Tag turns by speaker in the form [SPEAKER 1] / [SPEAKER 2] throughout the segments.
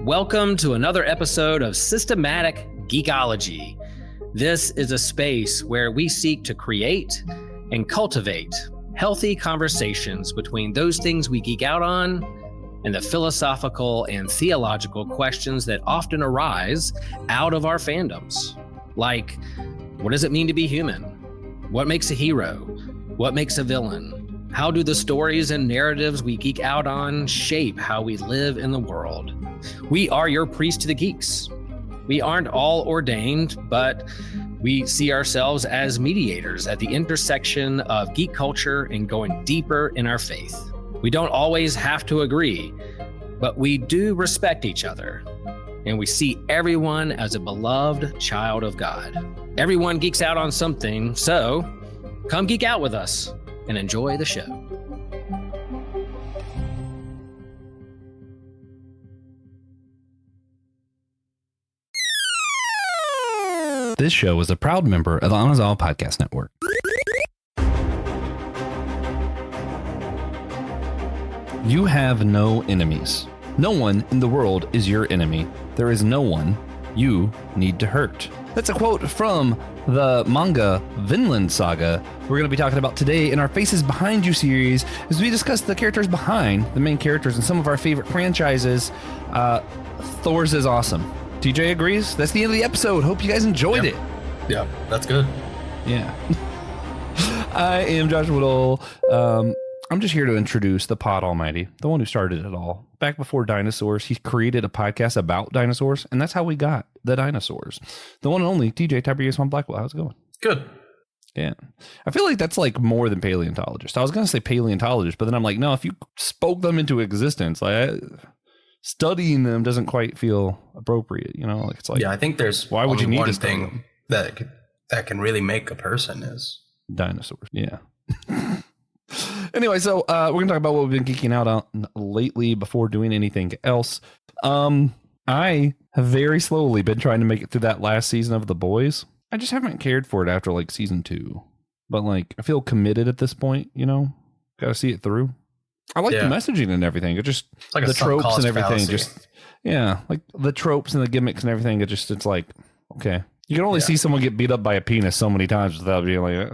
[SPEAKER 1] Welcome to another episode of Systematic Geekology. This is a space where we seek to create and cultivate healthy conversations between those things we geek out on and the philosophical and theological questions that often arise out of our fandoms. Like, what does it mean to be human? What makes a hero? What makes a villain? How do the stories and narratives we geek out on shape how we live in the world? We are your priest to the geeks. We aren't all ordained, but we see ourselves as mediators at the intersection of geek culture and going deeper in our faith. We don't always have to agree, but we do respect each other, and we see everyone as a beloved child of God. Everyone geeks out on something, so come geek out with us and enjoy the show.
[SPEAKER 2] This show is a proud member of the Anazal Podcast Network. You have no enemies. No one in the world is your enemy. There is no one you need to hurt. That's a quote from the manga Vinland Saga we're going to be talking about today in our Faces Behind You series as we discuss the characters behind the main characters in some of our favorite franchises. Thors is awesome. TJ agrees. That's the end of the episode. Hope you guys enjoyed it.
[SPEAKER 3] Yeah, that's good.
[SPEAKER 2] Yeah. I am Josh Woodall. I'm just here to introduce the Pod Almighty, the one who started it all. Back before dinosaurs, he created a podcast about dinosaurs, and that's how we got the dinosaurs. The one and only TJ Tiberius Blackwell. How's it going?
[SPEAKER 3] Good.
[SPEAKER 2] Yeah. I feel like that's like more than paleontologist. I was going to say paleontologist, but then I'm like, no, if you spoke them into existence, like studying them doesn't quite feel appropriate, you know? Like it's like,
[SPEAKER 3] yeah, I think there's
[SPEAKER 2] why would you need
[SPEAKER 3] one
[SPEAKER 2] to study
[SPEAKER 3] thing that can really make a person is
[SPEAKER 2] dinosaurs. Yeah. Anyway, so we're gonna talk about what we've been geeking out on lately before doing anything else. I have very slowly been trying to make it through that last season of The Boys. I just haven't cared for it after like season 2, but like I feel committed at this point. You know, got to see it through. I like the messaging and everything. It just like the tropes and everything. Fallacy. Just like the tropes and the gimmicks and everything. It's like okay, you can only see someone get beat up by a penis so many times without being like,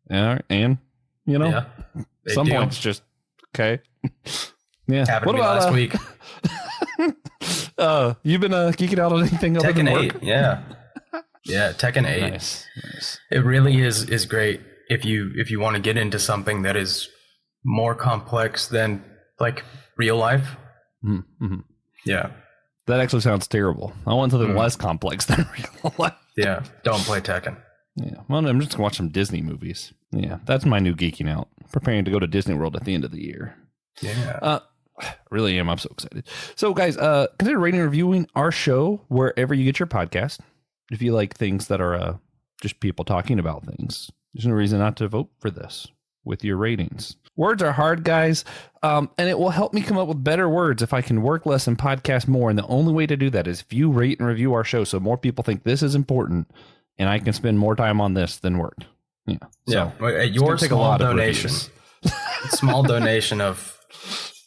[SPEAKER 2] yeah, and you know, some points just okay. Yeah.
[SPEAKER 3] Happened to me last week.
[SPEAKER 2] You've been geeking out on anything other than work?
[SPEAKER 3] 8, yeah, Tekken 8. Nice. It really is great if you want to get into something that is more complex than like real life.
[SPEAKER 2] Mm-hmm.
[SPEAKER 3] Yeah,
[SPEAKER 2] that actually sounds terrible. I want something less complex than real life.
[SPEAKER 3] Yeah, don't play Tekken.
[SPEAKER 2] Yeah, well, I'm just gonna watch some Disney movies. Yeah, that's my new geeking out. Preparing to go to Disney World at the end of the year.
[SPEAKER 3] Yeah.
[SPEAKER 2] Really am. I'm so excited. So guys, consider rating and reviewing our show wherever you get your podcast. If you like things that are just people talking about things, there's no reason not to vote for this with your ratings. Words are hard, guys, and it will help me come up with better words if I can work less and podcast more. And the only way to do that is if you rate and review our show so more people think this is important and I can spend more time on this than work. Yeah. So
[SPEAKER 3] your small donation, small donation of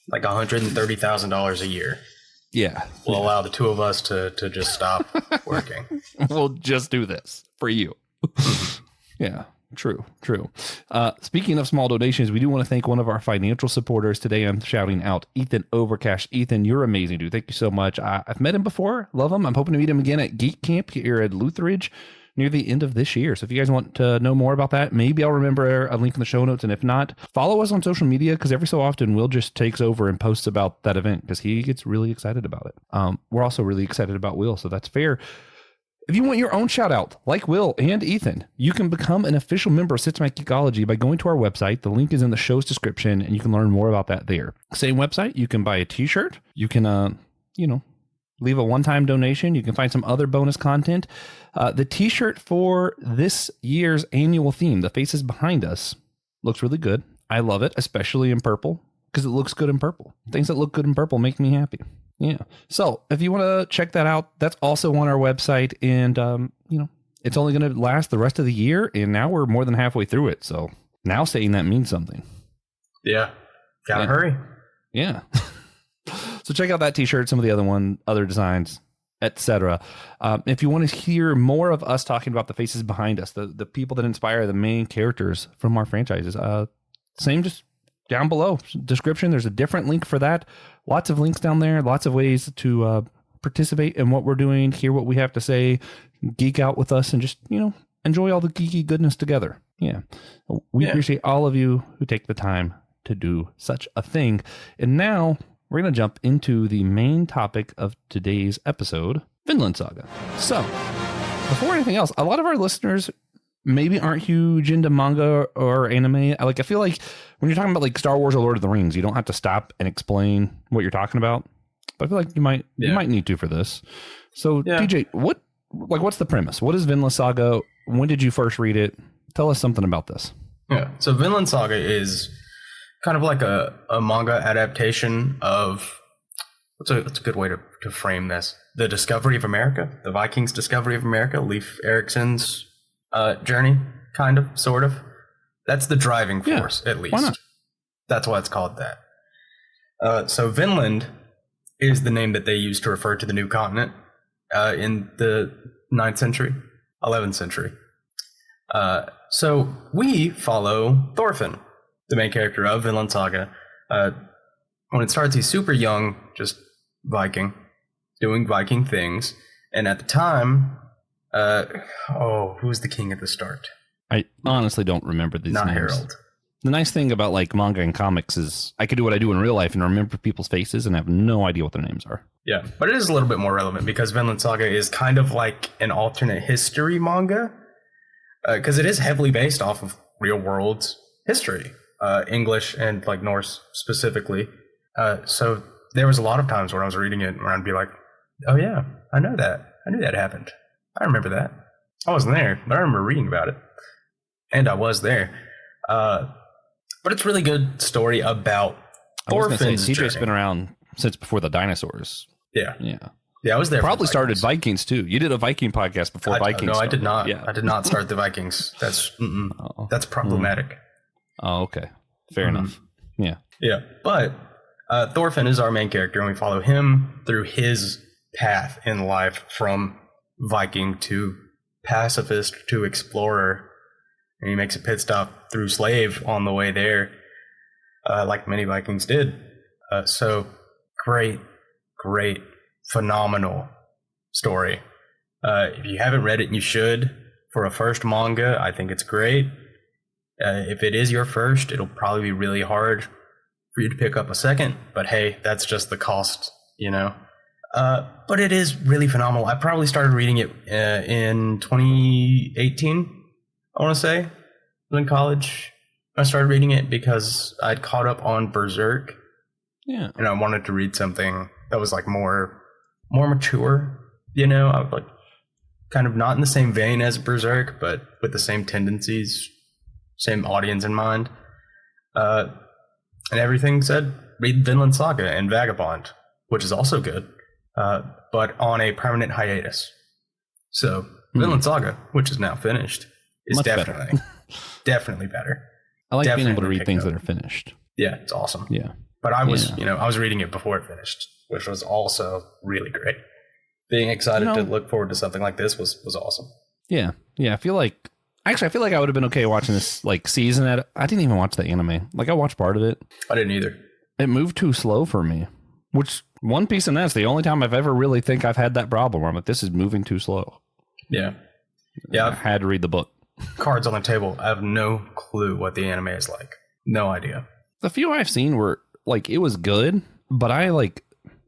[SPEAKER 3] like $130,000 a year.
[SPEAKER 2] Yeah.
[SPEAKER 3] Will allow the two of us to just stop working.
[SPEAKER 2] We'll just do this for you. Yeah. True. Speaking of small donations, we do want to thank one of our financial supporters today. I'm shouting out Ethan Overcash. Ethan, you're amazing, dude. Thank you so much. I've met him before. Love him. I'm hoping to meet him again at Geek Camp here at Lutheridge near the end of this year. So if you guys want to know more about that, maybe I'll remember a link in the show notes. And if not, follow us on social media because every so often Will just takes over and posts about that event because he gets really excited about it. We're also really excited about Will, so that's fair. If you want your own shout out, like Will and Ethan, you can become an official member of Systematic Geekology by going to our website. The link is in the show's description, and you can learn more about that there. Same website, you can buy a t-shirt. You can, leave a one-time donation. You can find some other bonus content. The t-shirt for this year's annual theme, the Faces Behind Us, looks really good. I love it, especially in purple, because it looks good in purple. Things that look good in purple make me happy. Yeah. So if you want to check that out, that's also on our website. And, it's only going to last the rest of the year. And now we're more than halfway through it. So now saying that means something.
[SPEAKER 3] Yeah. Gotta hurry.
[SPEAKER 2] Yeah. So So check out that t-shirt, some of the other designs, etc. If you want to hear more of us talking about the faces behind us, the people that inspire the main characters from our franchises, same, just down below description. There's a different link for that. Lots of links down there. Lots of ways to participate in what we're doing, hear what we have to say, geek out with us, and just, enjoy all the geeky goodness together. Yeah. We appreciate all of you who take the time to do such a thing. And now we're going to jump into the main topic of today's episode, Vinland Saga. So, before anything else, a lot of our listeners maybe aren't huge into manga or anime. I feel like when you're talking about like Star Wars or Lord of the Rings, you don't have to stop and explain what you're talking about. But I feel like you might need to for this. So, TJ, what's the premise? What is Vinland Saga? When did you first read it? Tell us something about this.
[SPEAKER 3] Yeah. So Vinland Saga is kind of like a manga adaptation of what's a good way to frame this? The discovery of America, the Vikings' discovery of America, Leif Erikson's journey, kind of, sort of. That's the driving force, at least.
[SPEAKER 2] Why not?
[SPEAKER 3] That's why it's called that. So Vinland is the name that they used to refer to the new continent in the 9th century, 11th century. So we follow Thorfinn, the main character of Vinland Saga. When it starts, he's super young, just Viking, doing Viking things. And at the time, who's the king at the start?
[SPEAKER 2] I honestly don't remember these
[SPEAKER 3] Not
[SPEAKER 2] names.
[SPEAKER 3] Harold.
[SPEAKER 2] The nice thing about like manga and comics is I could do what I do in real life and remember people's faces and have no idea what their names are.
[SPEAKER 3] Yeah, but it is a little bit more relevant because Vinland Saga is kind of like an alternate history manga, because it is heavily based off of real world history, English and like Norse specifically. So there was a lot of times when I was reading it where I'd be like, oh yeah, I know that. I knew that happened. I remember that. I wasn't there, but I remember reading about it. And I was there. But it's a really good story about Thorfinn's journey.
[SPEAKER 2] TJ's been around since before the dinosaurs.
[SPEAKER 3] Yeah.
[SPEAKER 2] Yeah,
[SPEAKER 3] I was there.
[SPEAKER 2] Probably started Vikings too. You did a Viking podcast before Vikings.
[SPEAKER 3] No,
[SPEAKER 2] started.
[SPEAKER 3] I did not.
[SPEAKER 2] Yeah.
[SPEAKER 3] I did not start the Vikings. That's problematic.
[SPEAKER 2] Oh, okay. Fair enough. Yeah.
[SPEAKER 3] Yeah. But Thorfinn is our main character, and we follow him through his path in life from Viking to pacifist to explorer. And he makes a pit stop through slave on the way there, like many Vikings did. So great, phenomenal story. If you haven't read it, you should. For a first manga, I think it's great. If it is your first, it'll probably be really hard for you to pick up a second. But hey, that's just the cost, But it is really phenomenal. I probably started reading it in 2018. I want to say, I was in college. I started reading it because I'd caught up on Berserk.
[SPEAKER 2] Yeah.
[SPEAKER 3] And I wanted to read something that was like more mature, I was like kind of not in the same vein as Berserk, but with the same tendencies, same audience in mind. And everything said, read Vinland Saga and Vagabond, which is also good, but on a permanent hiatus. So Vinland Saga, which is now finished, is
[SPEAKER 2] Much
[SPEAKER 3] definitely better.
[SPEAKER 2] I like
[SPEAKER 3] definitely
[SPEAKER 2] being able to read things that are finished.
[SPEAKER 3] Yeah, it's awesome.
[SPEAKER 2] Yeah.
[SPEAKER 3] But I was, I was reading it before it finished, which was also really great. Being excited to look forward to something like this was awesome.
[SPEAKER 2] Yeah. Yeah. I feel like I would have been okay watching this like season. I didn't even watch the anime. Like I watched part of it.
[SPEAKER 3] I didn't either.
[SPEAKER 2] It moved too slow for me, which One Piece and that's the only time I've ever really think I've had that problem where I'm like, this is moving too slow. Yeah. Yeah. I had to read the book.
[SPEAKER 3] Cards on the table. I have no clue what the anime is like. No idea.
[SPEAKER 2] The few I've seen were like, it was good, but I like,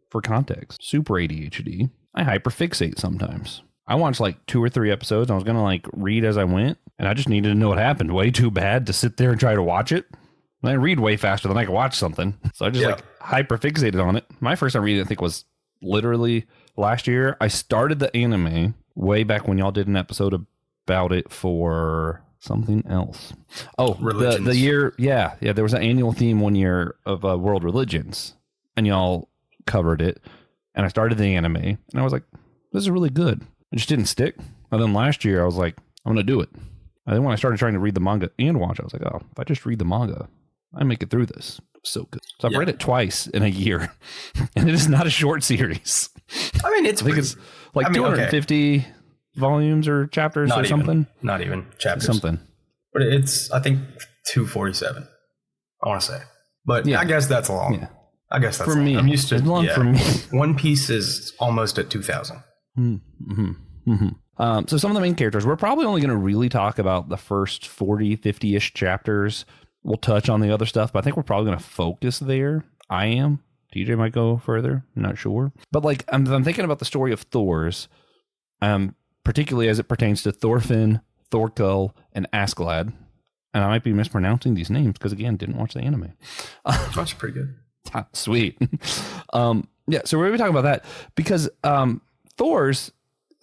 [SPEAKER 2] for context, super ADHD. I hyperfixate sometimes. I watched like 2 or 3 episodes. And I was going to like read as I went, and I just needed to know what happened. Way too bad to sit there and try to watch it. And I read way faster than I could watch something. So I just like hyperfixated on it. My first time reading, I think, was literally last year. I started the anime way back when y'all did an episode about it for something else. Oh, the year. Yeah. There was an annual theme one year of world religions, and y'all covered it. And I started the anime, and I was like, this is really good. It just didn't stick. And then last year, I was like, I'm going to do it. And then when I started trying to read the manga and watch, I was like, oh, if I just read the manga, I make it through this. So good. So I've read it twice in a year, and it is not a short series.
[SPEAKER 3] I mean,
[SPEAKER 2] I think it's like 250 volumes or chapters or something.
[SPEAKER 3] Not even chapters.
[SPEAKER 2] Something.
[SPEAKER 3] But it's, I think, 247. I want to say. But I guess that's long. Yeah. I guess that's
[SPEAKER 2] for long. Me.
[SPEAKER 3] I'm used to
[SPEAKER 2] it's long for me.
[SPEAKER 3] One Piece is almost at 2,000.
[SPEAKER 2] So some of the main characters, we're probably only going to really talk about the first 40, 50-ish chapters. We'll touch on the other stuff, but I think we're probably going to focus there. I am. TJ might go further. I'm not sure. But like, I'm thinking about the story of Thors, particularly as it pertains to Thorfinn, Thorkell, and Askeladd. And I might be mispronouncing these names because, again, didn't watch the anime.
[SPEAKER 3] That's pretty good.
[SPEAKER 2] Sweet. So we're going to be talking about that because Thors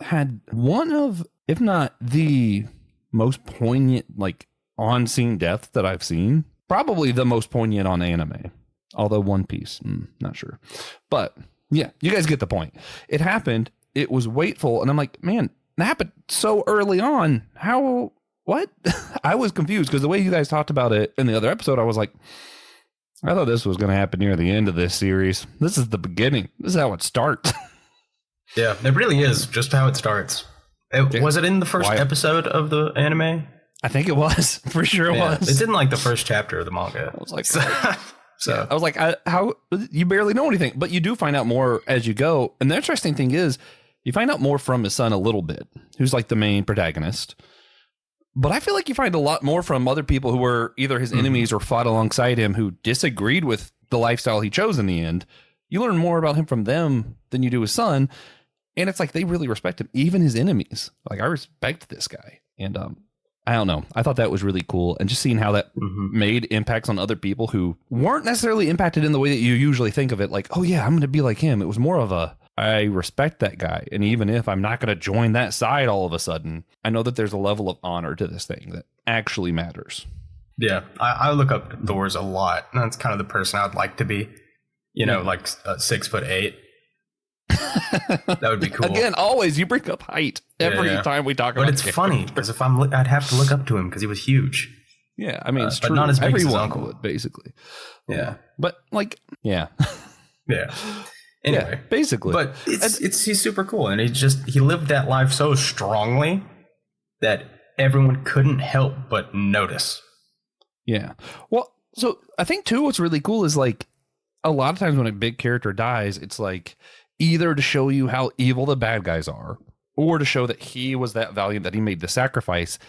[SPEAKER 2] had one of, if not the most poignant, like, on-scene deaths that I've seen. Probably the most poignant on anime. Although One Piece, not sure. But, yeah, you guys get the point. It happened. It was waitful. And I'm like, man, that happened so early on. How... What? I was confused because the way you guys talked about it in the other episode, I was like, I thought this was going to happen near the end of this series. This is the beginning. This is how it starts.
[SPEAKER 3] Yeah, it really is just how it starts. Was it in the first episode of the anime?
[SPEAKER 2] I think it was. For sure it was.
[SPEAKER 3] It's in like the first chapter of the manga.
[SPEAKER 2] I was like, so I was like, how you barely know anything, but you do find out more as you go. And the interesting thing is you find out more from his son a little bit, who's like the main protagonist. But I feel like you find a lot more from other people who were either his enemies or fought alongside him who disagreed with the lifestyle he chose in the end. You learn more about him from them than you do his son. And it's like they really respect him, even his enemies. Like, I respect this guy. And I don't know. I thought that was really cool. And just seeing how that made impacts on other people who weren't necessarily impacted in the way that you usually think of it. Like, oh, yeah, I'm going to be like him. It was more of a, I respect that guy. And even if I'm not going to join that side all of a sudden, I know that there's a level of honor to this thing that actually matters.
[SPEAKER 3] Yeah, I look up to Thors a lot. That's kind of the person I'd like to be. You know, like 6'8". That would be cool.
[SPEAKER 2] Again, always you bring up height every time we talk about it.
[SPEAKER 3] But it's funny because if I'd have to look up to him because he was huge.
[SPEAKER 2] Yeah, I mean, it's true.
[SPEAKER 3] But not as big as his
[SPEAKER 2] Everyone
[SPEAKER 3] uncle
[SPEAKER 2] would, basically.
[SPEAKER 3] Yeah.
[SPEAKER 2] But like, yeah.
[SPEAKER 3] Anyway,
[SPEAKER 2] yeah, basically.
[SPEAKER 3] But he's super cool, and he lived that life so strongly that everyone couldn't help but notice.
[SPEAKER 2] Yeah. Well, so I think too what's really cool is like a lot of times when a big character dies, it's like either to show you how evil the bad guys are or to show that he was that valiant that he made the sacrifice.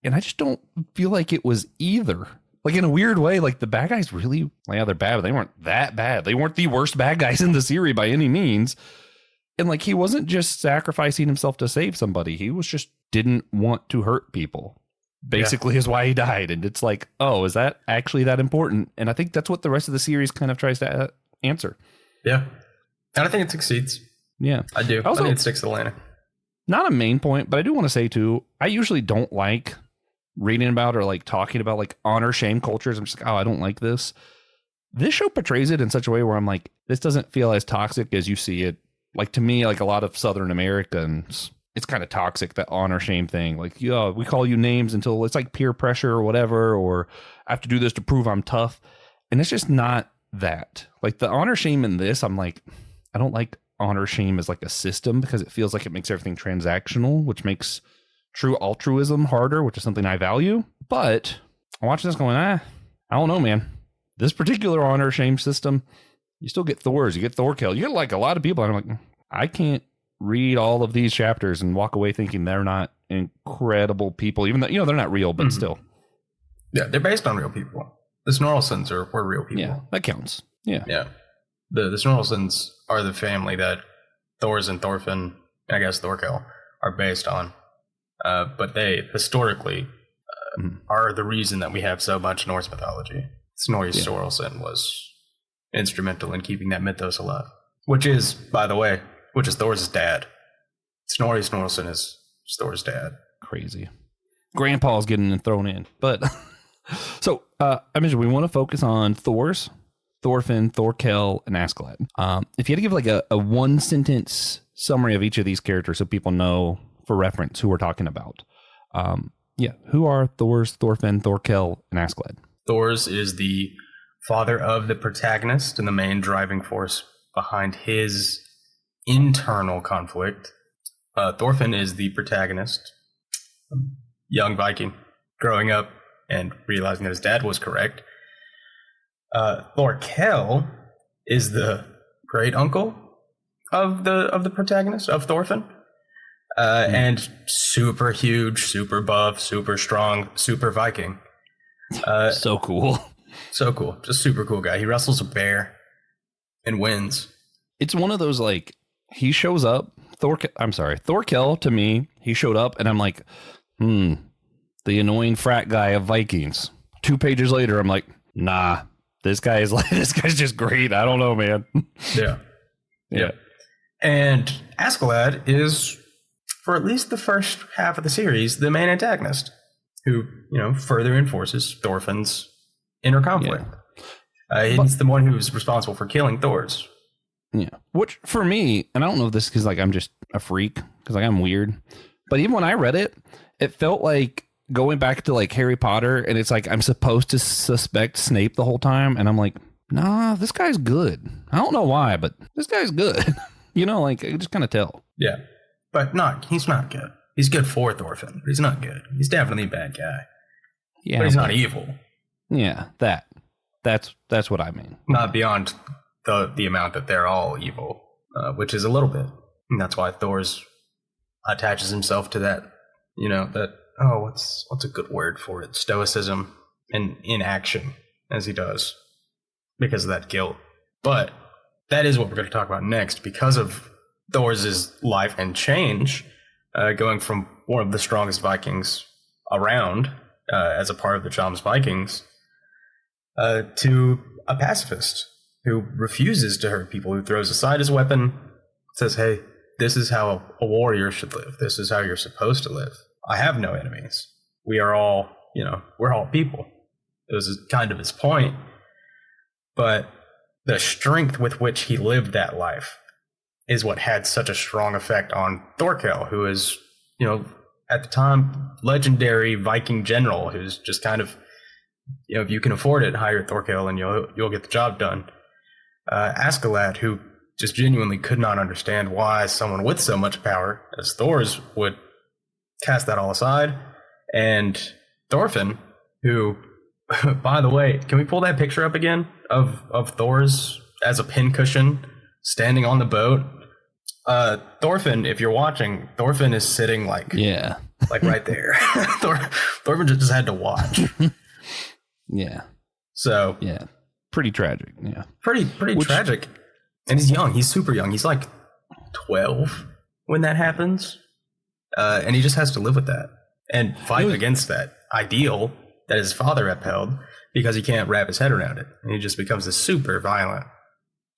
[SPEAKER 2] And I just don't feel like it was either. Like, in a weird way, like, the bad guys really, well, yeah, they're bad, but they weren't that bad. They weren't the worst bad guys in the series by any means. And, like, he wasn't just sacrificing himself to save somebody. He was just didn't want to hurt people, basically, is why he died. And it's like, oh, is that actually that important? And I think that's what the rest of the series kind of tries to answer.
[SPEAKER 3] Yeah. And I think it succeeds.
[SPEAKER 2] Yeah.
[SPEAKER 3] I do.
[SPEAKER 2] Also,
[SPEAKER 3] I think it sticks to the landing.
[SPEAKER 2] Not a main point, but I do want to say, too, I usually don't like reading about or like talking about like honor shame cultures. I'm just like, oh, I don't like this. This show portrays it in such a way where I'm like, this doesn't feel as toxic as you see it. Like, to me, like a lot of Southern Americans, it's kind of toxic, that honor shame thing. Like, yeah, we call you names until it's like peer pressure or whatever, or I have to do this to prove I'm tough. And it's just not that. Like, the honor shame in this, I'm like, I don't like honor shame as like a system because it feels like it makes everything transactional, which makes true altruism harder, which is something I value. But I'm watching this going, I don't know, man. This particular honor shame system, you still get Thors, you get Thorkell, you get like a lot of people. And I'm like, I can't read all of these chapters and walk away thinking they're not incredible people, even though, you know, they're not real, but still.
[SPEAKER 3] Yeah, they're based on real people. The Snorlsons were real people.
[SPEAKER 2] Yeah, that counts. Yeah.
[SPEAKER 3] Yeah. The Snorlsons are the family that Thors and Thorfinn, I guess Thorkell, are based on. But they historically are the reason that we have so much Norse mythology. Snorri Sturluson was instrumental in keeping that mythos alive. Which is, by the way, Thor's dad. Snorri Sturluson is Thor's dad.
[SPEAKER 2] Crazy. Grandpa's getting thrown in. But so I mentioned we want to focus on Thors, Thorfinn, Thorkell, and Askeladd. If you had to give like a one sentence summary of each of these characters so people know for reference who we're talking about. Who are Thors, Thorfinn, Thorkell, and Askeladd?
[SPEAKER 3] Thors is the father of the protagonist and the main driving force behind his internal conflict. Thorfinn is the protagonist, a young Viking, growing up and realizing that his dad was correct. Thorkell is the great uncle of the protagonist, of Thorfinn. And super huge, super buff, super strong, super Viking.
[SPEAKER 2] So cool.
[SPEAKER 3] So cool. Just super cool guy. He wrestles a bear and wins.
[SPEAKER 2] It's one of those, like, he shows up. Thorkell, to me, he showed up and I'm like, the annoying frat guy of Vikings. 2 pages later, I'm like, nah, this guy's just great. I don't know, man.
[SPEAKER 3] Yeah. And Askeladd is, for at least the first half of the series, the main antagonist, who, further enforces Thorfinn's inner conflict. He's the one who's responsible for killing Thors.
[SPEAKER 2] Yeah. Which, for me, and I don't know if this is because, like, I'm just a freak, because, like, I'm weird, but even when I read it, it felt like going back to, like, Harry Potter, and it's like I'm supposed to suspect Snape the whole time, and I'm like, nah, this guy's good. I don't know why, but this guy's good. Like, I just kind of tell.
[SPEAKER 3] Yeah. But he's not good. He's good for Thorfinn, but he's not good. He's definitely a bad guy. Yeah. But he's not evil.
[SPEAKER 2] Yeah, that's what I mean.
[SPEAKER 3] Not beyond the amount that they're all evil, which is a little bit. And that's why Thors attaches himself to that, what's a good word for it? Stoicism and inaction, as he does, because of that guilt. But that is what we're going to talk about next, because of Thors' life and change, going from one of the strongest Vikings around, as a part of the Cham's Vikings, to a pacifist who refuses to hurt people, who throws aside his weapon, says, hey, this is how a warrior should live. This is how you're supposed to live. I have no enemies. We are all, we're all people. It was kind of his point. But the strength with which he lived that life is what had such a strong effect on Thorkell, who is, at the time, legendary Viking general who's just kind of, if you can afford it, hire Thorkell and you'll get the job done. Askeladd, who just genuinely could not understand why someone with so much power as Thors would cast that all aside. And Thorfinn, who, by the way, can we pull that picture up again of Thors as a pincushion standing on the boat? Thorfinn, if you're watching, Thorfinn is sitting like right there. Thorfinn just had to watch.
[SPEAKER 2] Yeah.
[SPEAKER 3] So
[SPEAKER 2] pretty tragic. Yeah.
[SPEAKER 3] Pretty tragic. And he's young. He's super young. He's like 12 when that happens. And he just has to live with that and fight against that ideal that his father upheld, because he can't wrap his head around it. And he just becomes a super violent,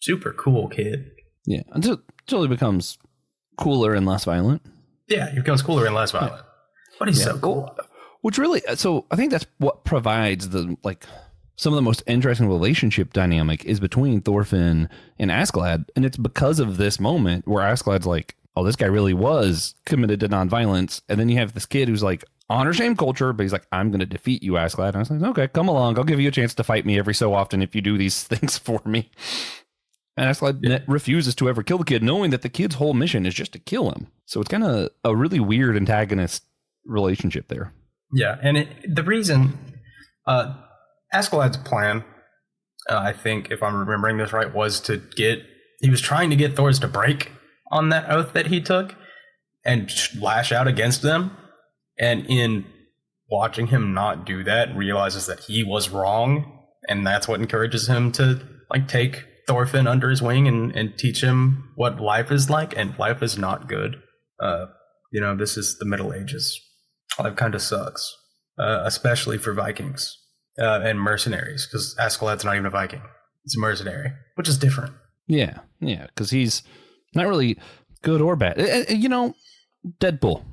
[SPEAKER 3] super cool kid. Yeah.
[SPEAKER 2] Until he becomes cooler and less violent.
[SPEAKER 3] Yeah, he becomes cooler and less violent. But he's so cool.
[SPEAKER 2] Which really, so I think that's what provides some of the most interesting relationship dynamic is between Thorfinn and Askeladd. And it's because of this moment where Askeladd's like, oh, this guy really was committed to nonviolence. And then you have this kid who's like, honor shame culture, but he's like, I'm going to defeat you, Askeladd. And I was like, okay, come along. I'll give you a chance to fight me every so often if you do these things for me. And Askeladd refuses to ever kill the kid, knowing that the kid's whole mission is just to kill him. So it's kind of a really weird antagonist relationship there.
[SPEAKER 3] Yeah, and the reason Askeladd's plan, I think, if I'm remembering this right, was he was trying to get Thors to break on that oath that he took and lash out against them. And in watching him not do that, realizes that he was wrong, and that's what encourages him to take Thorfinn under his wing and teach him what life is like, and life is not good. This is the Middle Ages. Life kind of sucks, especially for Vikings and mercenaries, because Askeladd's not even a Viking. He's a mercenary, which is different.
[SPEAKER 2] Yeah, because he's not really good or bad. Deadpool.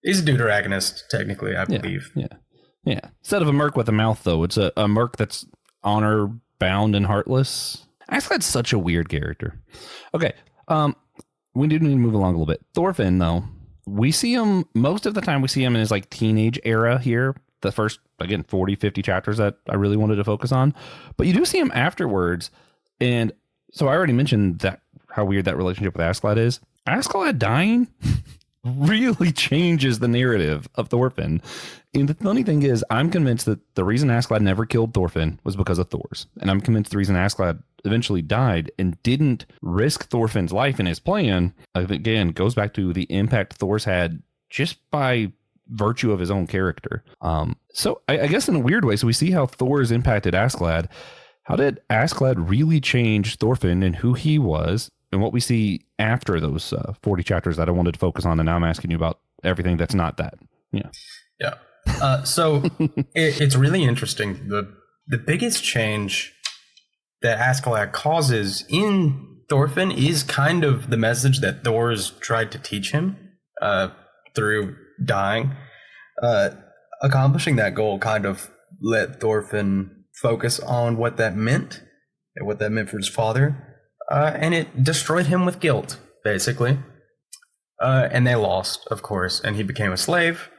[SPEAKER 3] He's a deuteragonist, technically, I believe.
[SPEAKER 2] Yeah. Instead of a merc with a mouth, though, it's a merc that's honor-bound and heartless. Askeladd's such a weird character. Okay, we do need to move along a little bit. Thorfinn, though, we see him, most of the time we see him in his teenage era here. the first, again, 40, 50 chapters that I really wanted to focus on. But you do see him afterwards. And so I already mentioned that how weird that relationship with Askeladd is. Askeladd dying really changes the narrative of Thorfinn. And the funny thing is, I'm convinced that the reason Askeladd never killed Thorfinn was because of Thors. And I'm convinced the reason Askeladd eventually died and didn't risk Thorfinn's life in his plan, again, goes back to the impact Thors had just by virtue of his own character. So I guess in a weird way, so we see how Thors impacted Askeladd. How did Askeladd really change Thorfinn and who he was and what we see after those 40 chapters that I wanted to focus on? And now I'm asking you about everything that's not that. Yeah.
[SPEAKER 3] So it's really interesting. The biggest change that Askeladd causes in Thorfinn is kind of the message that Thors tried to teach him through dying. Accomplishing that goal kind of let Thorfinn focus on what that meant and what that meant for his father. And it destroyed him with guilt, basically. And they lost, of course, and he became a slave.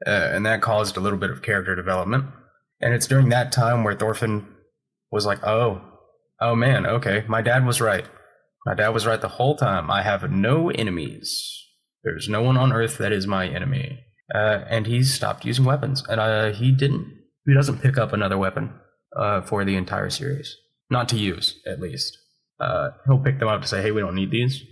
[SPEAKER 3] And that caused a little bit of character development. And it's during that time where Thorfinn was like, oh man, okay, my dad was right. My dad was right the whole time. I have no enemies. There's no one on Earth that is my enemy. And he stopped using weapons. And he doesn't pick up another weapon for the entire series. Not to use, at least. He'll pick them up to say, hey, we don't need these.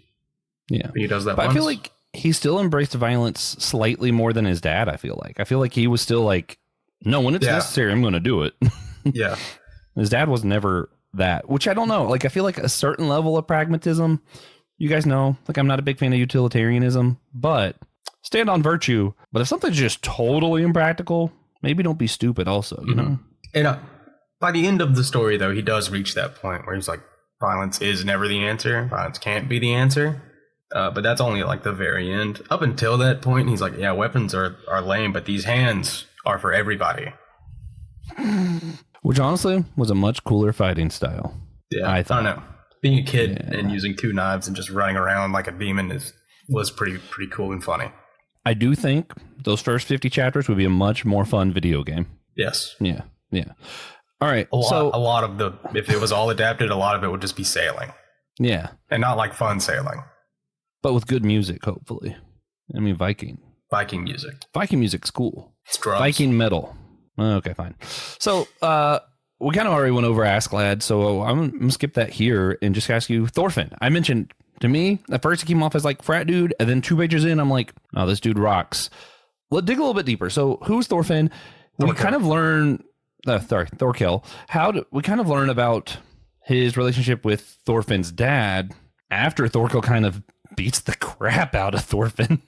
[SPEAKER 2] Yeah.
[SPEAKER 3] But he does that
[SPEAKER 2] but
[SPEAKER 3] once.
[SPEAKER 2] I feel like he still embraced violence slightly more than his dad, I feel like he was still like, no, when it's necessary, I'm going to do it.
[SPEAKER 3] Yeah.
[SPEAKER 2] His dad was never that, which I don't know. Like, I feel like a certain level of pragmatism, you guys know, like, I'm not a big fan of utilitarianism, but stand on virtue. But if something's just totally impractical, maybe don't be stupid also, you know?
[SPEAKER 3] And by the end of the story, though, he does reach that point where he's like, violence is never the answer. Violence can't be the answer. But that's only like the very end. Up until that point, he's like, yeah, weapons are lame, but these hands are for everybody.
[SPEAKER 2] Which honestly was a much cooler fighting style.
[SPEAKER 3] Yeah, I don't know. Being a kid and using two knives and just running around like a demon was pretty cool and funny.
[SPEAKER 2] I do think those first 50 chapters would be a much more fun video game.
[SPEAKER 3] Yes.
[SPEAKER 2] Yeah. All right.
[SPEAKER 3] A lot of if it was all adapted, a lot of it would just be sailing.
[SPEAKER 2] Yeah.
[SPEAKER 3] And not like fun sailing.
[SPEAKER 2] But with good music, hopefully. I mean, Viking
[SPEAKER 3] music.
[SPEAKER 2] Viking music's cool.
[SPEAKER 3] It's drums.
[SPEAKER 2] Viking metal. Okay, fine. So, we kind of already went over Askeladd, so I'm going to skip that here and just ask you, Thorfinn. I mentioned, to me, at first he came off as like frat dude, and then 2 pages in, I'm like, oh, this dude rocks. Let's dig a little bit deeper. So, who's Thorfinn? We kind of learn, Thorkell. We kind of learn about his relationship with Thorfinn's dad after Thorkell kind of beats the crap out of Thorfinn.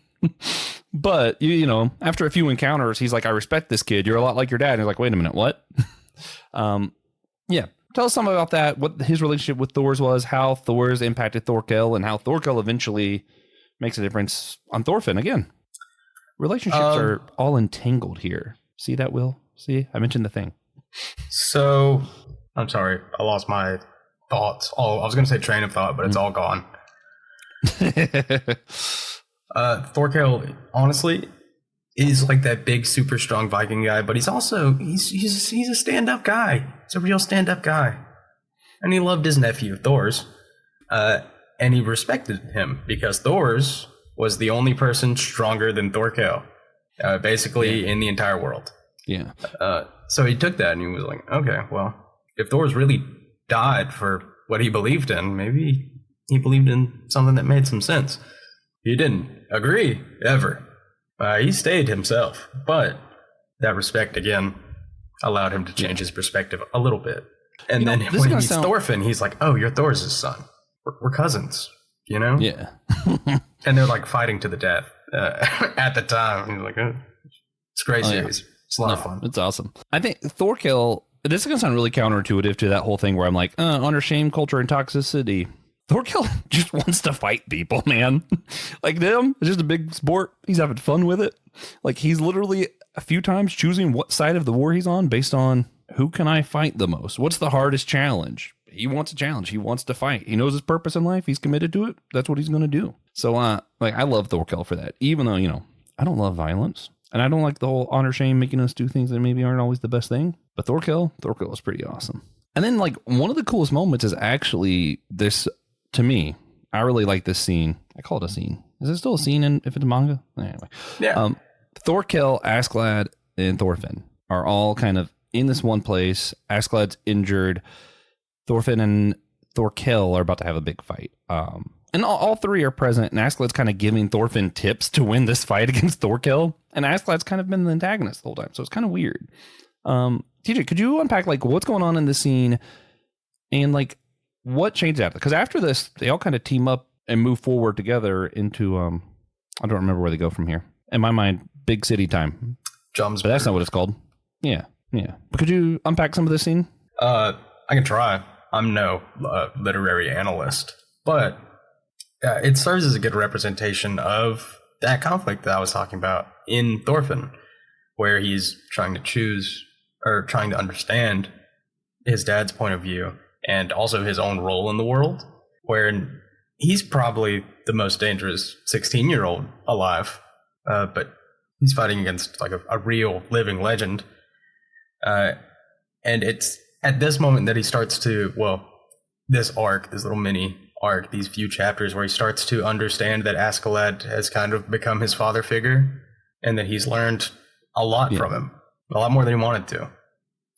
[SPEAKER 2] But you know, after a few encounters, he's like, I respect this kid. You're a lot like your dad. And he's like, wait a minute, what? Yeah. Tell us something about that, what his relationship with Thors was, how Thors impacted Thorkell, and how Thorkell eventually makes a difference on Thorfinn. Again, relationships are all entangled here. See that, Will? See, I mentioned the thing.
[SPEAKER 3] So, I'm sorry, I lost my thoughts. I was going to say train of thought, but it's all gone. Thorkell, honestly, is like that big, super strong Viking guy, but he's also he's a stand-up guy. He's a real stand-up guy, and he loved his nephew Thors, and he respected him because Thors was the only person stronger than Thorkell, basically in the entire world.
[SPEAKER 2] Yeah.
[SPEAKER 3] So he took that and he was like, okay, well, if Thors really died for what he believed in, maybe he believed in something that made some sense. He didn't agree ever. He stayed himself, but that respect again allowed him to change his perspective a little bit. And then when he meets Thorfinn, he's like, "Oh, you're Thors' son. We're cousins, you know?"
[SPEAKER 2] Yeah.
[SPEAKER 3] And they're like fighting to the death at the time. He's like, "It's a great series. Yeah. It's a lot of fun.
[SPEAKER 2] It's awesome." I think Thorkell. This is gonna sound really counterintuitive to that whole thing where I'm like, honor, shame, culture, and toxicity. Thorkell just wants to fight people, man. Like them, it's just a big sport. He's having fun with it. Like he's literally a few times choosing what side of the war he's on based on who can I fight the most? What's the hardest challenge? He wants a challenge. He wants to fight. He knows his purpose in life. He's committed to it. That's what he's going to do. So, like, I love Thorkell for that. Even though, you know, I don't love violence. And I don't like the whole honor shame making us do things that maybe aren't always the best thing. But Thorkell was pretty awesome. And then like one of the coolest moments is actually this, to me, I really like this scene. I call it a scene. Is it still a scene if it's manga? Anyway.
[SPEAKER 3] Yeah.
[SPEAKER 2] Thorkell, Askeladd, and Thorfinn are all kind of in this one place. Askeladd's injured. Thorfinn and Thorkell are about to have a big fight. And all three are present, and Askeladd's kind of giving Thorfinn tips to win this fight against Thorkell. And Askeladd's kind of been the antagonist the whole time, so it's kind of weird. TJ, could you unpack like what's going on in this scene and like what changed after? Because after this, they all kind of team up and move forward together into I don't remember where they go from here. In my mind, big city time. But that's not what it's called. Yeah. But could you unpack some of this scene?
[SPEAKER 3] I can try. I'm no literary analyst, but it serves as a good representation of that conflict that I was talking about in Thorfinn, where he's trying to choose or trying to understand his dad's point of view and also his own role in the world, where he's probably the most dangerous 16-year-old alive, but he's fighting against like a real living legend. And it's at this moment that he starts to, this arc, this little mini arc, these few chapters where he starts to understand that Askeladd has kind of become his father figure and that he's learned a lot from him, a lot more than he wanted to.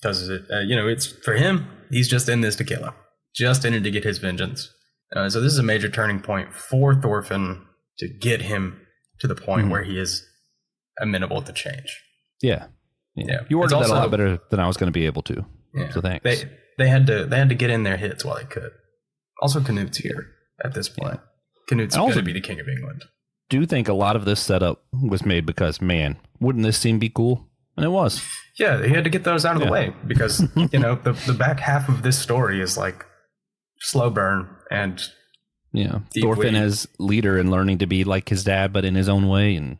[SPEAKER 3] Because, it's for him, he's just in this to kill him, just in it to get his vengeance. So this is a major turning point for Thorfinn to get him to the point where he is amenable to change.
[SPEAKER 2] Yeah. You worded that a lot better than I was going to be able to. Yeah. So thanks.
[SPEAKER 3] They had to get in their hits while they could. Also, Canute's here at this point. Canute's going to be the king of England.
[SPEAKER 2] Do you think a lot of this setup was made because, man, wouldn't this scene be cool? And it was.
[SPEAKER 3] Yeah, he had to get those out of the way because, the back half of this story is like slow burn and
[SPEAKER 2] Thorfinn as leader and learning to be like his dad, but in his own way, and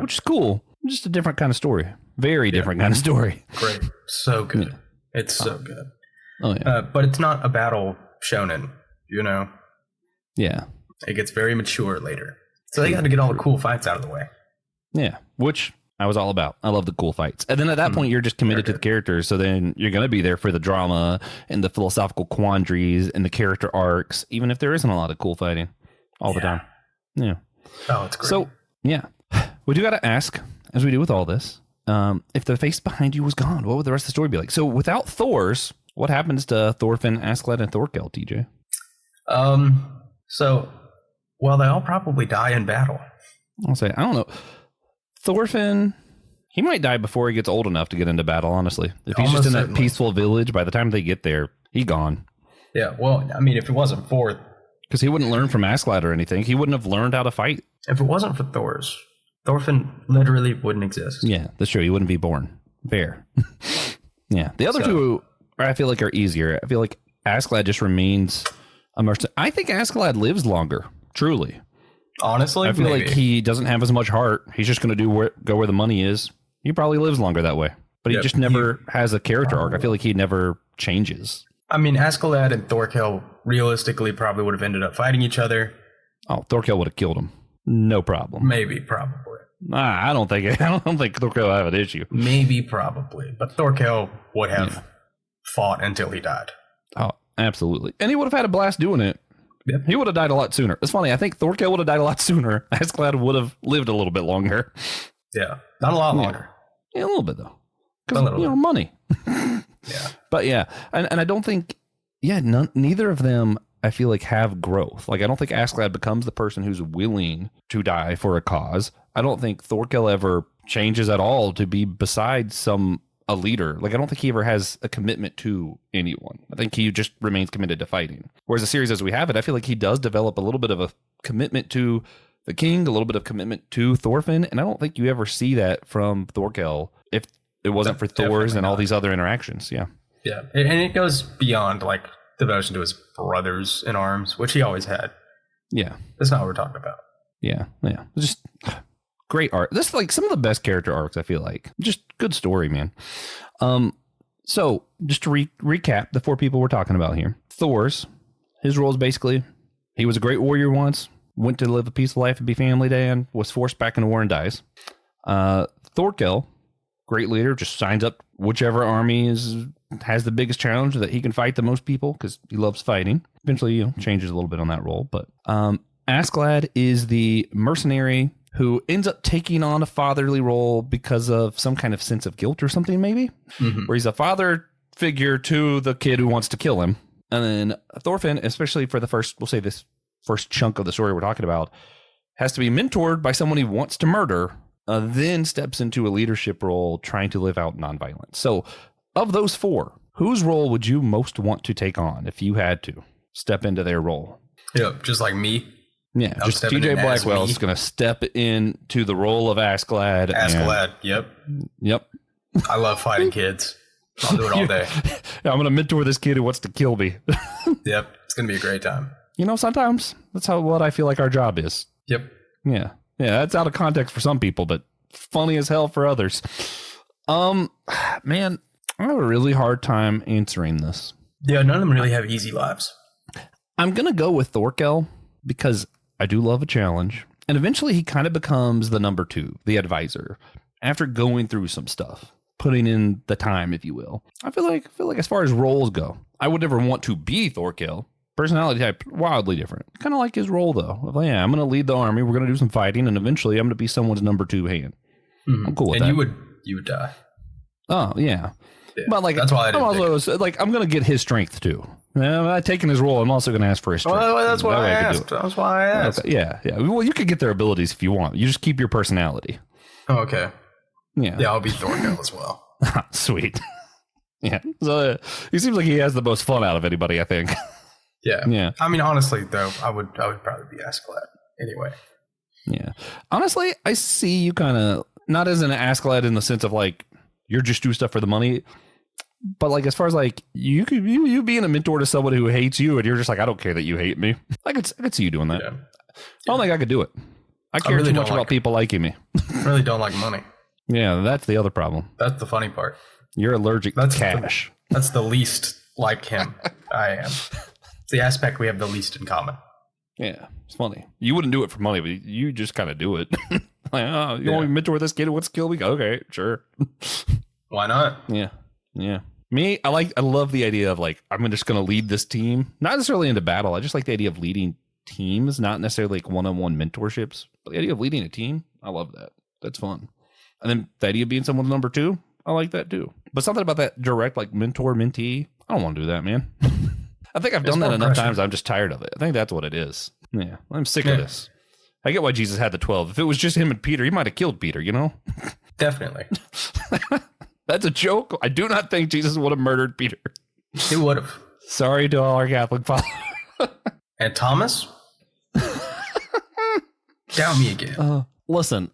[SPEAKER 2] which is cool. Just a different kind of story. Very different kind of story.
[SPEAKER 3] Great. So good. Yeah. It's so good.
[SPEAKER 2] Oh, yeah.
[SPEAKER 3] But it's not a battle shonen,
[SPEAKER 2] Yeah.
[SPEAKER 3] It gets very mature later. So they got to get all the cool fights out of the way.
[SPEAKER 2] Yeah, which I was all about. I love the cool fights. And then at that point, you're just committed to the characters. So then you're going to be there for the drama and the philosophical quandaries and the character arcs, even if there isn't a lot of cool fighting all the time. Yeah.
[SPEAKER 3] Oh, it's great.
[SPEAKER 2] So, we do got to ask, as we do with all this, if the face behind you was gone, what would the rest of the story be like? So without Thors, what happens to Thorfinn, Askeladd, and Thorkell, TJ?
[SPEAKER 3] They all probably die in battle.
[SPEAKER 2] I'll say, I don't know. Thorfinn, he might die before he gets old enough to get into battle, honestly. If he's just in that peaceful village, by the time they get there, he's gone.
[SPEAKER 3] Yeah, well, I mean, if it wasn't for...
[SPEAKER 2] Because he wouldn't learn from Askeladd or anything. He wouldn't have learned how to fight.
[SPEAKER 3] If it wasn't for Thors, Thorfinn literally wouldn't exist.
[SPEAKER 2] Yeah, that's true. He wouldn't be born. Fair. Yeah. The other two, I feel like, are easier. I feel like Askeladd just remains immersed. I think Askeladd lives longer, truly.
[SPEAKER 3] Honestly,
[SPEAKER 2] I feel like he doesn't have as much heart. He's just going to go where the money is. He probably lives longer that way. But he just never has a character arc. I feel like he never changes.
[SPEAKER 3] I mean, Askeladd and Thorkell realistically probably would have ended up fighting each other.
[SPEAKER 2] Oh, Thorkell would have killed him. No problem.
[SPEAKER 3] Maybe, probably.
[SPEAKER 2] I don't think Thorkell would have an issue.
[SPEAKER 3] Maybe, probably. But Thorkell would have fought until he died.
[SPEAKER 2] Oh, absolutely. And he would have had a blast doing it.
[SPEAKER 3] Yep.
[SPEAKER 2] He would have died a lot sooner. It's funny. I think Thorkell would have died a lot sooner. Askeladd would have lived a little bit longer.
[SPEAKER 3] Yeah. Not a lot longer.
[SPEAKER 2] Yeah, a little bit, though. Because, money.
[SPEAKER 3] Yeah.
[SPEAKER 2] But, and I don't think, neither of them, I feel like, have growth. Like, I don't think Askeladd becomes the person who's willing to die for a cause. I don't think Thorkell ever changes at all to be besides a leader. Like, I don't think he ever has a commitment to anyone. I think he just remains committed to fighting. Whereas the series as we have it, I feel like he does develop a little bit of a commitment to the king, a little bit of commitment to Thorfinn, and I don't think you ever see that from Thorkell if it wasn't for Thors and all these other interactions. Yeah.
[SPEAKER 3] Yeah, and it goes beyond, like, devotion to his brothers in arms, which he always had.
[SPEAKER 2] Yeah.
[SPEAKER 3] That's not what we're talking about.
[SPEAKER 2] Yeah. Just great art. This is like some of the best character arcs, I feel like. Just good story, man. So just to recap the four people we're talking about here. Thors, his role is basically, he was a great warrior once, went to live a peaceful life and be family man, was forced back into war and dies. Thorkell, great leader, just signs up whichever army has the biggest challenge that he can fight the most people because he loves fighting. Eventually, changes a little bit on that role. But Askeladd is the mercenary who ends up taking on a fatherly role because of some kind of sense of guilt or something, maybe, where he's a father figure to the kid who wants to kill him. And then Thorfinn, especially for the first, we'll say this first chunk of the story we're talking about, has to be mentored by someone he wants to murder, then steps into a leadership role trying to live out nonviolence. So of those four, whose role would you most want to take on if you had to step into their role?
[SPEAKER 3] Yep, just like me.
[SPEAKER 2] Yeah, just TJ Blackwell is going to step into the role of Askeladd.
[SPEAKER 3] Askeladd, yep. I love fighting kids. I'll do it all day.
[SPEAKER 2] Yeah, I'm going to mentor this kid who wants to kill me.
[SPEAKER 3] Yep, it's going to be a great time.
[SPEAKER 2] Sometimes that's what I feel like our job is.
[SPEAKER 3] Yep.
[SPEAKER 2] Yeah, that's out of context for some people, but funny as hell for others. Man, I have a really hard time answering this.
[SPEAKER 3] Yeah, none of them really have easy lives.
[SPEAKER 2] I'm going to go with Thorkell because I do love a challenge. And eventually he kind of becomes the number two, the advisor, after going through some stuff, putting in the time, if you will. I feel like as far as roles go, I would never want to be Thorkell. Personality type, wildly different. Kind of like his role, though. I'm going to lead the army. We're going to do some fighting, and eventually I'm going to be someone's number two hand. I'm cool with that.
[SPEAKER 3] And you would die.
[SPEAKER 2] Oh, yeah. But like,
[SPEAKER 3] that's why
[SPEAKER 2] I'm also like, I'm going to get his strength too. I'm not taking his role. I'm also going to ask for his strength.
[SPEAKER 3] Well, that's why I asked. That's why I asked.
[SPEAKER 2] Okay. Yeah. Well, you could get their abilities if you want. You just keep your personality.
[SPEAKER 3] Oh, okay.
[SPEAKER 2] Yeah.
[SPEAKER 3] Yeah, I'll be Thorkell as well.
[SPEAKER 2] Sweet. Yeah. So he seems like he has the most fun out of anybody, I think.
[SPEAKER 3] Yeah.
[SPEAKER 2] Yeah.
[SPEAKER 3] I mean, honestly, though, I would probably be Askeladd anyway.
[SPEAKER 2] Yeah. Honestly, I see you kind of not as an Askeladd in the sense of like you're just doing stuff for the money, but like as far as like you being a mentor to someone who hates you and you're just like, I don't care that you hate me. I could see you doing that. Yeah. I don't think I could do it. I care too much about people liking me.
[SPEAKER 3] I really don't like money.
[SPEAKER 2] Yeah, that's the other problem.
[SPEAKER 3] That's the funny part.
[SPEAKER 2] You're allergic to cash.
[SPEAKER 3] That's the least like him I am. It's the aspect we have the least in common.
[SPEAKER 2] Yeah, it's funny. You wouldn't do it for money, but you just kind of do it. Like, oh, you want me to mentor this kid who wants to kill me? Okay, sure.
[SPEAKER 3] Why not?
[SPEAKER 2] Yeah. Me, I love the idea of like, I'm just going to lead this team. Not necessarily into battle. I just like the idea of leading teams, not necessarily like one-on-one mentorships, but the idea of leading a team. I love that. That's fun. And then the idea of being someone's number two, I like that too. But something about that direct like mentor-mentee, I don't want to do that, man. I think I've done that enough times. I'm just tired of it. I think that's what it is. Yeah, I'm sick of this. I get why Jesus had the 12. If it was just him and Peter, he might have killed Peter,
[SPEAKER 3] Definitely.
[SPEAKER 2] That's a joke. I do not think Jesus would have murdered Peter.
[SPEAKER 3] He would have.
[SPEAKER 2] Sorry to all our Catholic followers.
[SPEAKER 3] And Thomas? Doubt me again.
[SPEAKER 2] Listen,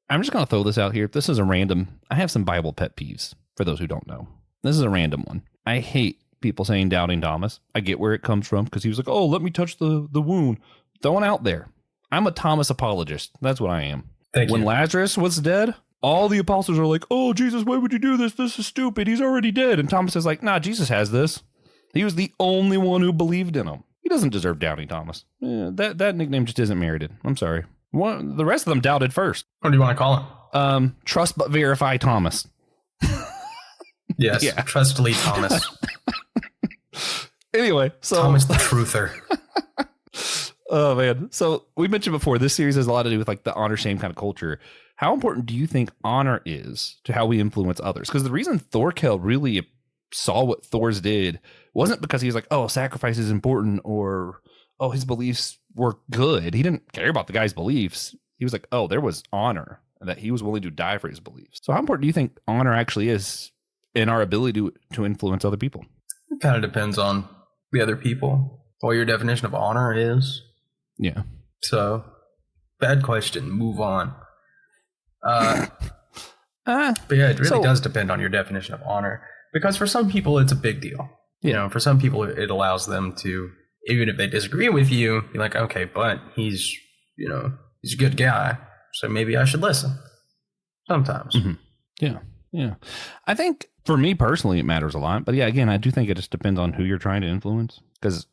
[SPEAKER 2] I'm just going to throw this out here. This is a random. I have some Bible pet peeves for those who don't know. This is a random one. I hate people saying doubting Thomas. I get where it comes from because he was like, oh, let me touch the wound. Throwing out there. I'm a Thomas apologist. That's what I am. When Lazarus was dead, all the apostles are like, oh, Jesus, why would you do this? This is stupid. He's already dead. And Thomas is like, nah, Jesus has this. He was the only one who believed in him. He doesn't deserve doubting Thomas. That nickname just isn't merited. I'm sorry. The rest of them doubted first.
[SPEAKER 3] What do you want to call
[SPEAKER 2] him? Trust but verify Thomas.
[SPEAKER 3] Yes. Yeah. Trust lead Thomas.
[SPEAKER 2] Anyway, so
[SPEAKER 3] Thomas the truther.
[SPEAKER 2] Oh man. So we mentioned before, this series has a lot to do with like the honor shame kind of culture. How important do you think honor is to how we influence others? Because the reason Thorkell really saw what Thors did wasn't because he was like, oh, sacrifice is important, or oh, his beliefs were good. He didn't care about the guy's beliefs. He was like, oh, there was honor, and that he was willing to die for his beliefs. So how important do you think honor actually is in our ability to influence other people?
[SPEAKER 3] It kind of depends on the other people, what your definition of honor is.
[SPEAKER 2] Yeah.
[SPEAKER 3] So, bad question. Move on. But yeah, it really does depend on your definition of honor, because for some people it's a big deal. You know, for some people it allows them to, even if they disagree with you, be like, okay, but he's a good guy, so maybe I should listen. Sometimes.
[SPEAKER 2] Mm-hmm. Yeah. I think for me personally it matters a lot, but yeah, again, I do think it just depends on who you're trying to influence, because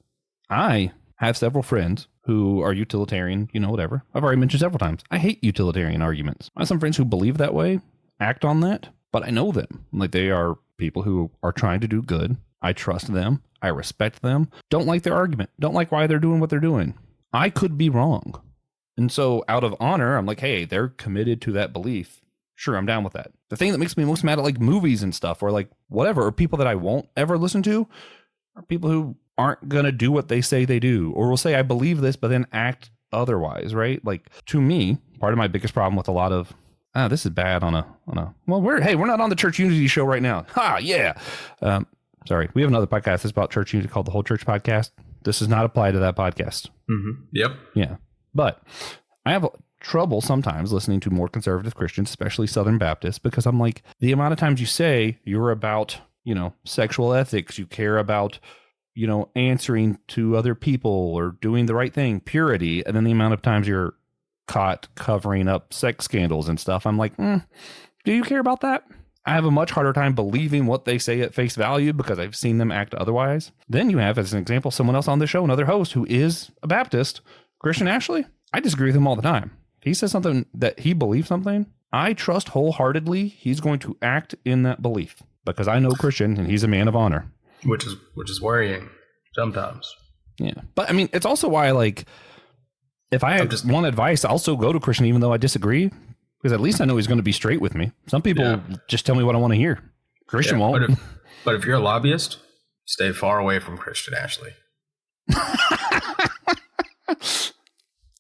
[SPEAKER 2] I have several friends who are utilitarian, whatever. I've already mentioned several times. I hate utilitarian arguments. I have some friends who believe that way. act on that, but I know them. Like, they are people who are trying to do good. I trust them. I respect them. Don't like their argument. Don't like why they're doing what they're doing. I could be wrong. And so out of honor, I'm like, hey, they're committed to that belief. Sure, I'm down with that. The thing that makes me most mad at like movies and stuff, or like whatever, or people that I won't ever listen to, are people who aren't going to do what they say they do, or will say, I believe this, but then act otherwise, right? Like, to me, part of my biggest problem with a lot of, this is bad on a, well, we're not on the Church Unity show right now. Ha, yeah. Sorry, we have another podcast that's about Church Unity called The Whole Church Podcast. This does not apply to that podcast.
[SPEAKER 3] Mm-hmm. Yep.
[SPEAKER 2] Yeah. But I have trouble sometimes listening to more conservative Christians, especially Southern Baptists, because I'm like, the amount of times you say you're about, sexual ethics, you care about, answering to other people or doing the right thing, purity, and then the amount of times you're caught covering up sex scandals and stuff, I'm like, do you care about that? I have a much harder time believing what they say at face value because I've seen them act otherwise. Then you have, as an example, someone else on the show, another host who is a Baptist, Christian Ashley. I disagree with him all the time. If he says something that he believes something, I trust wholeheartedly he's going to act in that belief because I know Christian and he's a man of honor.
[SPEAKER 3] Which is worrying sometimes.
[SPEAKER 2] Yeah. But I mean, it's also why, like, if I want advice, I'll still go to Christian even though I disagree, because at least I know he's going to be straight with me. Some people just tell me what I want to hear. Christian won't.
[SPEAKER 3] But if you're a lobbyist, stay far away from Christian Ashley.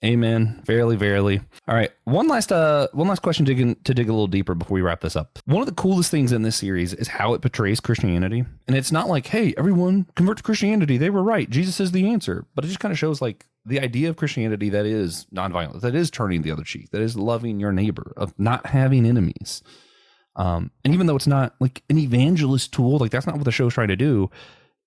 [SPEAKER 2] Amen. Verily, verily. All right. One last question to dig a little deeper before we wrap this up. One of the coolest things in this series is how it portrays Christianity. And it's not like, hey, everyone convert to Christianity. They were right. Jesus is the answer. But it just kind of shows like the idea of Christianity that is nonviolent, that is turning the other cheek, that is loving your neighbor, of not having enemies. And even though it's not like an evangelist tool, like that's not what the show's trying to do.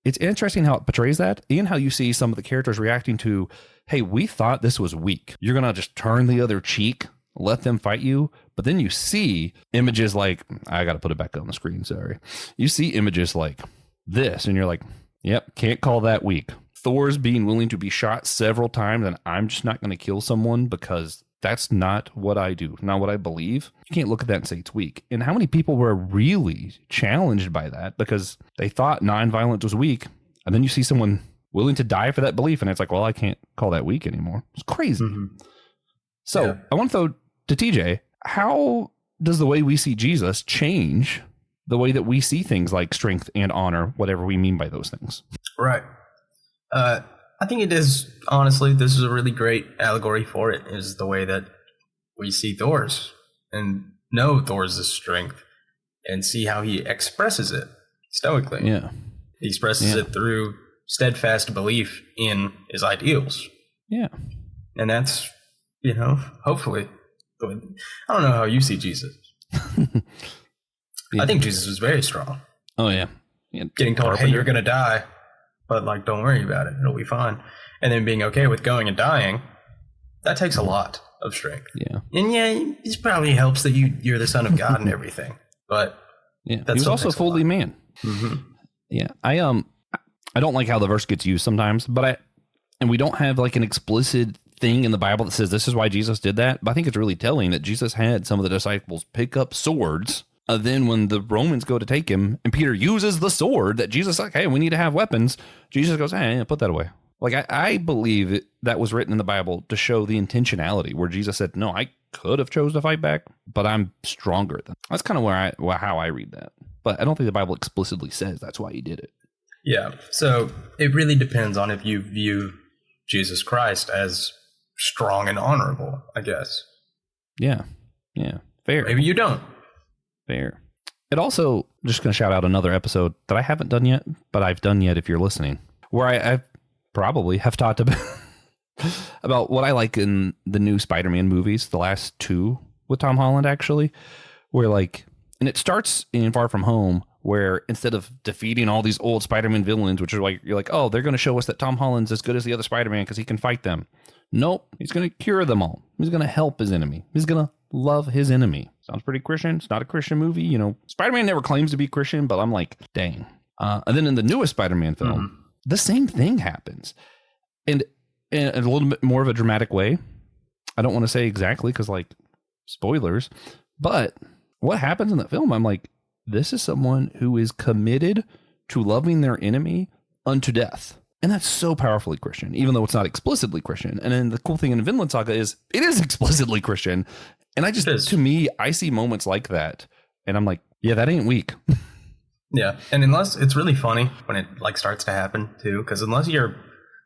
[SPEAKER 2] It's interesting how it portrays that and how you see some of the characters reacting to, hey, we thought this was weak. You're going to just turn the other cheek, let them fight you. But then you see images like, I got to put it back on the screen. Sorry. You see images like this and you're like, yep, can't call that weak. Thors being willing to be shot several times and I'm just not going to kill someone because that's not what I do, not what I believe. You can't look at that and say it's weak. And how many people were really challenged by that because they thought nonviolence was weak. And then you see someone willing to die for that belief. And it's like, well, I can't call that weak anymore. It's crazy. Mm-hmm. So I want to throw to TJ, how does the way we see Jesus change the way that we see things like strength and honor, whatever we mean by those things?
[SPEAKER 3] Right. I think it is, honestly, this is a really great allegory for it, is the way that we see Thors and know Thors' strength and see how he expresses it stoically.
[SPEAKER 2] Yeah.
[SPEAKER 3] He expresses it through steadfast belief in his ideals.
[SPEAKER 2] Yeah.
[SPEAKER 3] And that's, hopefully, I don't know how you see Jesus. I think Jesus was very strong.
[SPEAKER 2] Oh, yeah.
[SPEAKER 3] Getting told, hey, you're going to die. But like, don't worry about it. It'll be fine. And then being okay with going and dying, that takes a lot of strength.
[SPEAKER 2] Yeah.
[SPEAKER 3] And it probably helps that you're the son of God and everything. But
[SPEAKER 2] yeah, he was also fully man.
[SPEAKER 3] Mm-hmm.
[SPEAKER 2] Yeah. I don't like how the verse gets used sometimes, and we don't have like an explicit thing in the Bible that says this is why Jesus did that. But I think it's really telling that Jesus had some of the disciples pick up swords. Then when the Romans go to take him and Peter uses the sword that Jesus like, hey, we need to have weapons. Jesus goes, hey, put that away. Like, I believe that was written in the Bible to show the intentionality where Jesus said, no, I could have chose to fight back, but I'm stronger than. That's kind of how I read that. But I don't think the Bible explicitly says that's why he did it.
[SPEAKER 3] Yeah. So it really depends on if you view Jesus Christ as strong and honorable, I guess.
[SPEAKER 2] Yeah. Yeah. Fair.
[SPEAKER 3] Maybe you don't.
[SPEAKER 2] Fair. It also, just going to shout out another episode that I haven't done yet, but I've done yet if you're listening, where I probably have talked about what I like in the new Spider-Man movies, the last two with Tom Holland, actually, where like, and it starts in Far From Home, where instead of defeating all these old Spider-Man villains, which are like, you're like, oh, they're going to show us that Tom Holland's as good as the other Spider-Man because he can fight them. Nope. He's going to cure them all. He's going to help his enemy. He's going to love his enemy. Sounds pretty Christian. It's not a Christian movie. Spider-Man never claims to be Christian, but I'm like, dang. And then in the newest Spider-Man film, the same thing happens. And in a little bit more of a dramatic way. I don't want to say exactly because, like, spoilers. But what happens in the film, I'm like, this is someone who is committed to loving their enemy unto death. And that's so powerfully Christian, even though it's not explicitly Christian. And then the cool thing in Vinland Saga is it is explicitly Christian. And I just, to me, I see moments like that. And I'm like, yeah, that ain't weak.
[SPEAKER 3] Yeah. And unless it's really funny when it like starts to happen too, because unless you're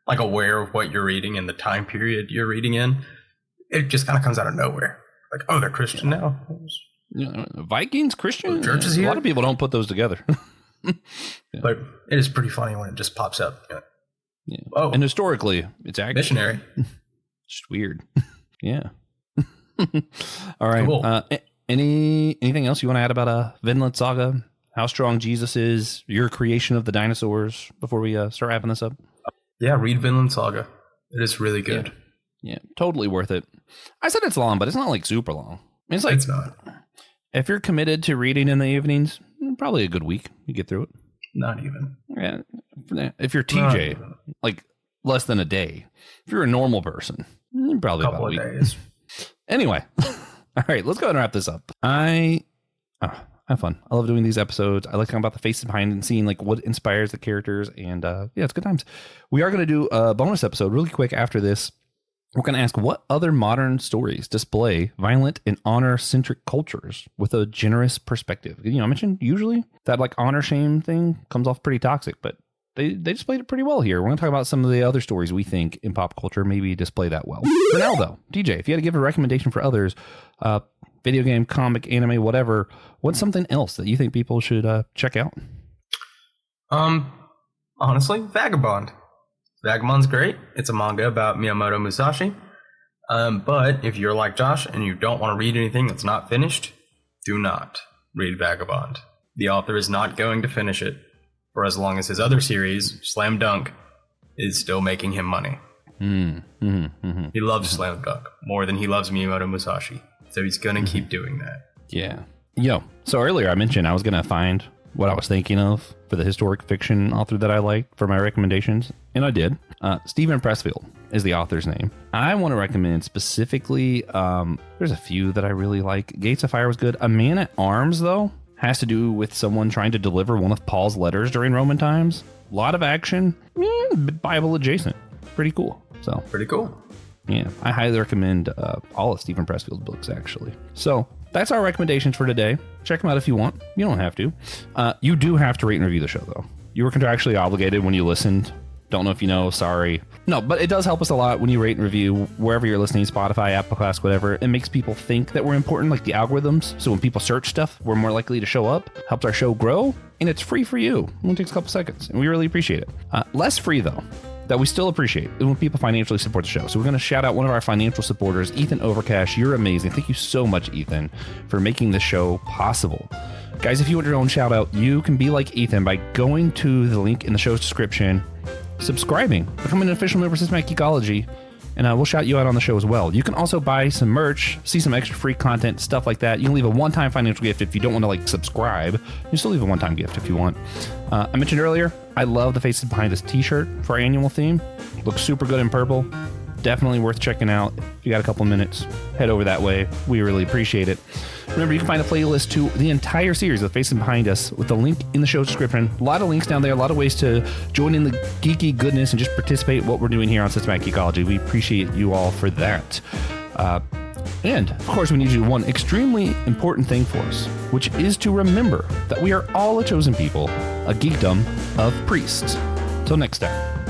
[SPEAKER 3] like aware of what you're reading and the time period you're reading in, it just kind of comes out of nowhere. Like, oh, they're Christian now.
[SPEAKER 2] Vikings, Christian?
[SPEAKER 3] Churches here?
[SPEAKER 2] A lot of people don't put those together.
[SPEAKER 3] Yeah. But it is pretty funny when it just pops up.
[SPEAKER 2] Yeah. Oh, and historically, it's actually
[SPEAKER 3] missionary.
[SPEAKER 2] Just weird. Yeah. All right.
[SPEAKER 3] Cool.
[SPEAKER 2] Anything else you want to add about Vinland Saga? How strong Jesus is? Your creation of the dinosaurs? Before we start wrapping this up.
[SPEAKER 3] Yeah, read Vinland Saga. It is really good.
[SPEAKER 2] Yeah, totally worth it. I said it's long, but it's not like super long. It's like
[SPEAKER 3] it's not.
[SPEAKER 2] If you're committed to reading in the evenings, probably a good week. You get through it.
[SPEAKER 3] Not even.
[SPEAKER 2] Yeah. If you're TJ, like less than a day. If you're a normal person, probably about a week.
[SPEAKER 3] Days.
[SPEAKER 2] Anyway, all right, let's go ahead and wrap this up. I have fun. I love doing these episodes. I like talking about the faces behind and seeing like what inspires the characters. And yeah, it's good times. We are going to do a bonus episode really quick after this. We're going to ask what other modern stories display violent and honor-centric cultures with a generous perspective. You know, I mentioned usually that like honor shame thing comes off pretty toxic, but they displayed it pretty well here. We're going to talk about some of the other stories we think in pop culture maybe display that well. For now, though, DJ, if you had to give a recommendation for others, video game, comic, anime, whatever, what's something else that you think people should check out?
[SPEAKER 3] Honestly, Vagabond. Vagabond's great. It's a manga about Miyamoto Musashi. But if you're like Josh and you don't want to read anything that's not finished, do not read Vagabond. The author is not going to finish it for as long as his other series, Slam Dunk, is still making him money. He loves Slam Dunk more than he loves Miyamoto Musashi. So he's going to keep doing that.
[SPEAKER 2] Yeah. So earlier I mentioned I was going to find what I was thinking of for the historic fiction author that I liked for my recommendations. And I did. Stephen Pressfield is the author's name. I want to recommend specifically, there's a few that I really like. Gates of Fire was good. A Man at Arms, though, has to do with someone trying to deliver one of Paul's letters during Roman times. A lot of action, Bible adjacent. Pretty cool. So
[SPEAKER 3] pretty cool.
[SPEAKER 2] Yeah, I highly recommend all of Stephen Pressfield's books, actually. So that's our recommendations for today. Check them out if you want. You don't have to. You do have to rate and review the show, though. You were contractually obligated when you listened. Don't know if you know. Sorry. No, but it does help us a lot when you rate and review wherever you're listening, Spotify, Apple Class, whatever. It makes people think that we're important, like the algorithms. So when people search stuff, we're more likely to show up. Helps our show grow, and it's free for you. It only takes a couple seconds, and we really appreciate it. Less free, though, that we still appreciate is when people financially support the show. So we're going to shout out one of our financial supporters, Ethan Overcash. You're amazing. Thank you so much, Ethan, for making this show possible. Guys, if you want your own shout out, you can be like Ethan by going to the link in the show's description, subscribing, becoming an official member of Systematic Geekology, and we'll shout you out on the show as well. You can also buy some merch, see some extra free content, stuff like that. You can leave a one-time financial gift if you don't want to like subscribe. You can still leave a one-time gift if you want. I mentioned earlier, I love the faces behind this t-shirt for our annual theme. Looks super good in purple. Definitely worth checking out. If you got a couple minutes, head over that way. We really appreciate it. Remember, you can find a playlist to the entire series of Faces Behind Us with the link in the show's description. A lot of links down there, a lot of ways to join in the geeky goodness and just participate in what we're doing here on Systematic Geekology. We appreciate you all for that. And, of course, we need you to do one extremely important thing for us, which is to remember that we are all a chosen people, a geekdom of priests. Till next time.